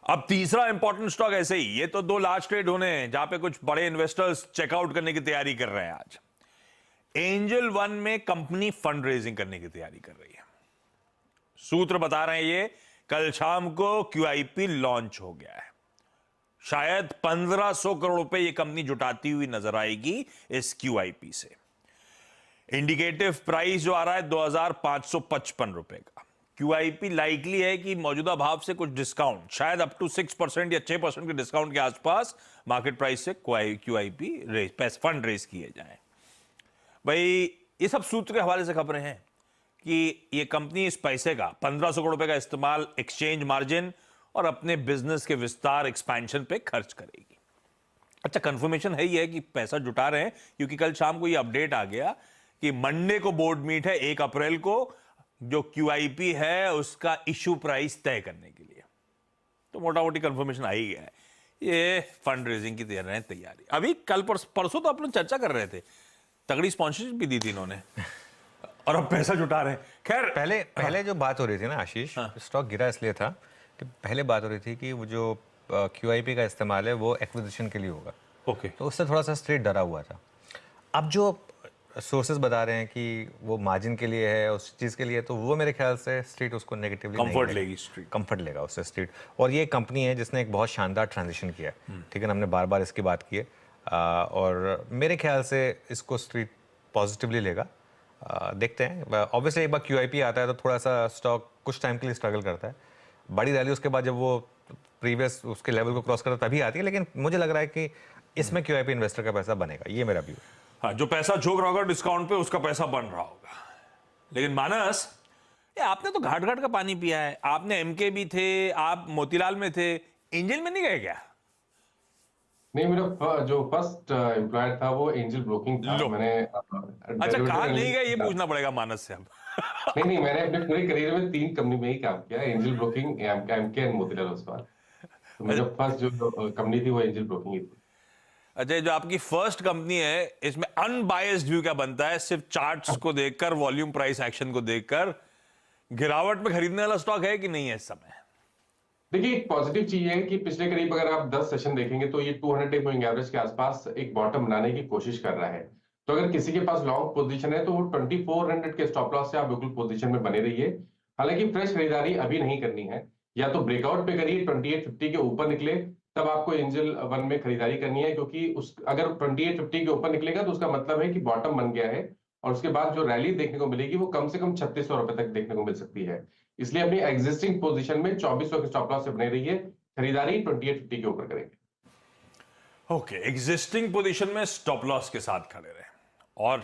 अब तीसरा important stock ऐसे ही, ये तो दो लार्ज ट्रेड होने हैं जहां पे कुछ बड़े इन्वेस्टर्स चेकआउट करने की तैयारी कर रहे हैं। आज एंजल वन में कंपनी फंड रेजिंग करने की तैयारी कर रही है। सूत्र बता रहे हैं ये कल शाम को QIP लॉन्च हो गया है। शायद 1500 करोड़ रुपए ये कंपनी जुटाती हुई नजर आएगी इस QIP से। इंडिकेटिव प्राइस जो आ रहा है 2555 रुपए का। QIP लाइकली है कि मौजूदा भाव से कुछ डिस्काउंट, शायद अप टू 6% या 6% के डिस्काउंट के आसपास मार्केट प्राइस से QIP रेज फंड रेज किए जाए। भाई ये सब सूत्र के हवाले से खबरें हैं कि ये कंपनी इस पैसे का 1500 करोड़ रुपए का इस्तेमाल एक्सचेंज मार्जिन और अपने बिजनेस के विस्तार एक्सपेंशन पे खर्च करेगी। अच्छा, कंफर्मेशन है ही है कि पैसा जुटा रहे हैं क्योंकि कल शाम को ये अपडेट आ गया कि मंडे को बोर्ड मीट है 1 अप्रैल को, जो QIP है उसका इशू प्राइस तय करने के लिए। तो मोटा मोटी कंफर्मेशन आ ही गया है। ये फंड रेजिंग की तैयारी अभी कल परसों तो अपन चर्चा कर रहे थे, तगड़ी स्पॉन्सरशिप भी दी थी इन्होंने और अब पैसा जुटा रहे हैं। खैर पहले जो बात हो रही थी ना आशीष, स्टॉक गिरा इसलिए था कि पहले बात हो रही थी कि वो जो QIP का इस्तेमाल है वो एक्विजिशन के लिए होगा। ओके, तो उससे थोड़ा सा स्ट्रीट डरा हुआ था। अब जो सोर्सेज बता रहे हैं कि वो मार्जिन के लिए है, उस चीज़ के लिए, तो वो मेरे ख्याल से स्ट्रीट उसको नेगेटिवली कंफर्ट लेगी, स्ट्रीट कंफर्ट लेगा उससे स्ट्रीट। और ये कंपनी है जिसने एक बहुत शानदार ट्रांजिशन किया है, ठीक है ना, हमने बार बार इसकी बात की है और मेरे ख्याल से इसको स्ट्रीट पॉजिटिवली लेगा। देखते हैं। ऑब्वियसली एक बार QIP आता है तो थोड़ा सा स्टॉक कुछ टाइम के लिए स्ट्रगल करता है, बड़ी रैली उसके बाद जब वो प्रीवियस उसके लेवल को क्रॉस करता तभी आती है, लेकिन मुझे लग रहा है कि इसमें QIP इन्वेस्टर का पैसा बनेगा, ये मेरा व्यू है। हाँ, जो पैसा झोंक रहा होगा डिस्काउंट पे उसका पैसा बन रहा होगा। लेकिन मानस, ये आपने तो घाट घाट का पानी पिया है। आपने MK भी थे, आप मोतीलाल में थे, एंजल में नहीं गए क्या? नहीं, मेरा जो फर्स्ट एम्प्लॉयर था वो एंजल ब्रोकिंग था। मैंने अच्छा, कहाँ नहीं गए ये पूछना पड़ेगा मानस से अब। नहीं, मैंने अपने पूरे करियर में 3 कंपनी में ही काम किया, angel broking, MK and Motilal Oswal. तो मेरा फर्स्ट जो कंपनी थी वो एंजल ब्रोकिंग ही थी। अच्छा, जो आपकी फर्स्ट कंपनी है इसमें अनबायस्ड व्यू क्या बनता है? सिर्फ चार्ट्स को देखकर, वॉल्यूम प्राइस एक्शन को देखकर गिरावट में खरीदने वाला स्टॉक है कि नहीं है इस समय? देखिए, एक पॉजिटिव चीज है कि पिछले करीब अगर आप 10 सेशन देखेंगे तो ये 200 डे मूविंग एवरेज के आसपास एक बॉटम बनाने की कोशिश कर रहा है। तो अगर किसी के पास लॉन्ग पोजीशन है तो वो 2400 के स्टॉप लॉस से आप बिल्कुल पोजीशन में बने रहिए। हालांकि फ्रेश खरीदारी अभी नहीं करनी है, या तो ब्रेकआउट पे करिए, 2850 के ऊपर निकले तब आपको एंजल वन में खरीदारी करनी है, क्योंकि उस अगर 2850 के ऊपर निकलेगा तो उसका मतलब है कि बॉटम बन गया है और उसके बाद जो रैली देखने को मिलेगी वो कम से कम 3600 रुपए तक देखने को मिल सकती है। इसलिए अपनी एग्जिस्टिंग पोजीशन में 2400 के स्टॉप लॉस से बने रहिए, खरीदारी 2850 के ऊपर करेंगे। ओके, एग्जिस्टिंग पोजीशन में स्टॉप लॉस के साथ खड़े रहे और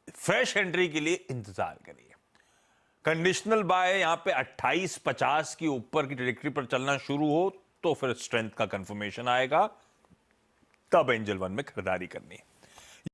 फ्रेश एंट्री के लिए इंतजार करिए। कंडीशनल बाय यहां पे 2850 की ऊपर की ट्रेजेक्टरी पर चलना शुरू हो तो फिर स्ट्रेंथ का कंफर्मेशन आएगा, तब एंजल वन में खरीदारी करनी है।